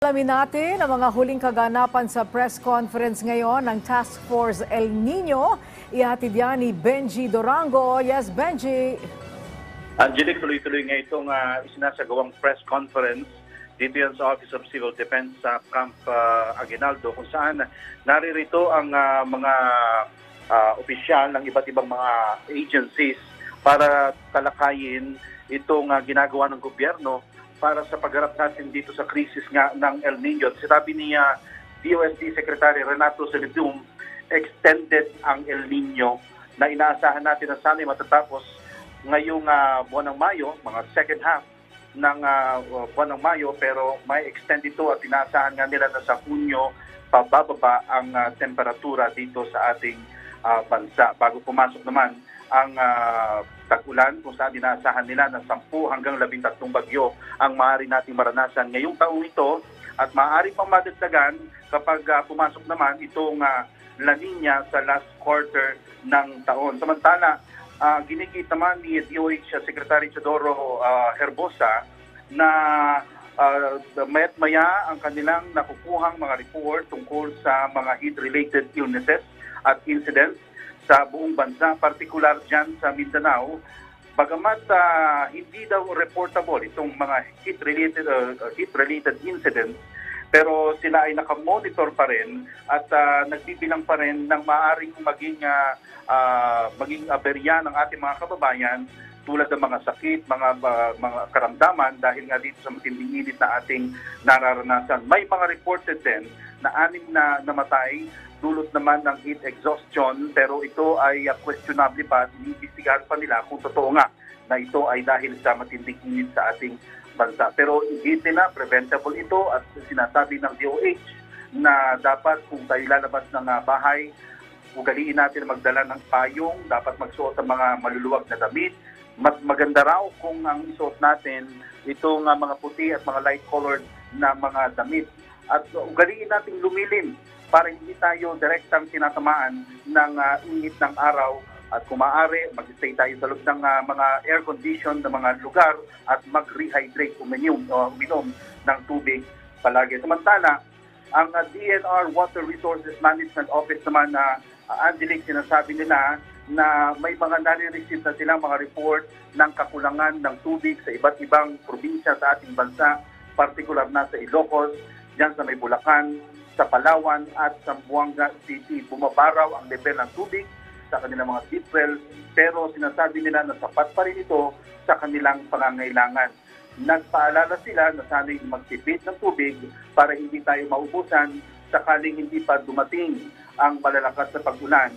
Alamin natin ang mga huling kaganapan sa press conference ngayon ng Task Force El Nino. Ihatid yan ni Benji Dorango. Yes, Benji. Angelic, tuloy-tuloy nga itong isinasagawang press conference dito yan sa Office of Civil Defense sa Camp Aguinaldo, kung saan naririto ang mga opisyal ng iba't ibang mga agencies para talakayin itong ginagawa ng gobyerno para sa pagharap natin dito sa krisis nga ng El Nino. Sinabi niya DOST Secretary Renato Celidum, extended ang El Nino na inaasahan natin na sana'y matatapos ngayong buwan ng Mayo, mga second half ng buwan ng Mayo, pero may extend ito at inaasahan nga nila na sa Hunyo pababa ang temperatura dito sa ating bansa. Bago pumasok naman ang tag-ulan, kung saan inaasahan nila na 10 hanggang 13 bagyo ang maaari nating maranasan ngayong taong ito at maaari pang madagdagan kapag pumasok naman itong La Nina sa last quarter ng taon. Samantala, ginigit naman ni DOH Secretary Teodoro Herbosa na maya't maya ang kanilang nakukuhang mga report tungkol sa mga heat-related illnesses at incidents sa buong bansa, partikular dyan sa Mindanao. Bagamat hindi daw reportable itong mga heat-related incidents, pero sila ay nakamonitor pa rin at nagbibilang pa rin ng maaaring maging aberya ng ating mga kababayan tulad ng mga sakit, mga karamdaman dahil nga dito sa matinding init na ating nararanasan. May mga reported din na 6 na namatay dulot naman ng heat exhaustion, pero ito ay questionable pa, iniimbestigahan pa nila kung totoo nga na ito ay dahil sa matinding init sa ating bansa. Pero hindi na preventable ito at sinasabi ng DOH na dapat kung tayo lalabas ng bahay, ugaliin natin magdala ng payong, dapat magsuot ng mga maluluwag na damit. Mas maganda raw kung ang isuot natin itong mga puti at mga light-colored na mga damit. At ugaliin natin lumilin para hindi tayo direktang tinatamaan ng init ng araw at kung maaari, mag-stay tayo sa loob ng mga air-conditioned na mga lugar at mag-rehydrate, uminom ng tubig palagi. Samantala, ang DNR Water Resources Management Office naman na Angelic, sinasabi nila na may mga nare-receive na silang mga report ng kakulangan ng tubig sa iba't ibang probinsya sa ating bansa, partikular na sa Ilocos, dyan sa may Bulacan, sa Palawan at sa Buanga City. Bumabaraw ang level ng tubig sa kanilang mga deep well, pero sinasabi nila na sapat pa rin ito sa kanilang pangangailangan. Nagpaalala sila na sana'y magtipid ng tubig para hindi tayo maubusan sakaling hindi pa dumating ang malalakas na pag-ulan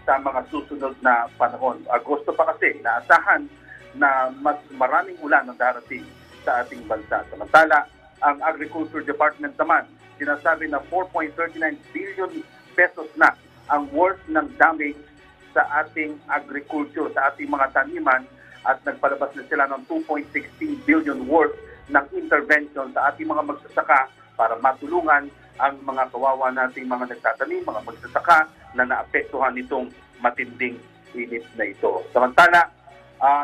sa mga susunod na panahon. Agosto pa kasi, naasahan na mas maraming ulan ang darating sa ating bansa. Samantala, ang Agriculture Department naman, sinasabi na 4.39 billion pesos na ang worth ng damage sa ating agriculture, sa ating mga taniman at nagpalabas na sila ng 2.16 billion worth ng intervention sa ating mga magsasaka para matulungan ang mga kawawa nating mga nagtatanim, mga magsasaka na naapektuhan nitong matinding init na ito. Samantala,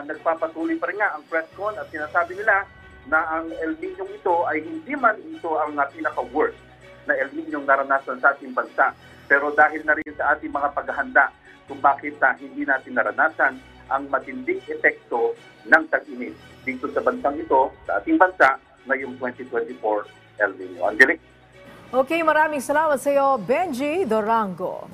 nagpapatuloy pa rin nga ang press con at sinasabi nila na ang El Nino ito ay hindi man ito ang pinaka-worst na El Nino naranasan sa ating bansa. Pero dahil na rin sa ating mga paghahanda kung bakit hindi natin naranasan ang matinding epekto ng tag-init dito sa bansang ito, sa ating bansa, ngayong 2024 El Nino. Angelic? Okay, maraming salamat sa iyo, Benji Dorango.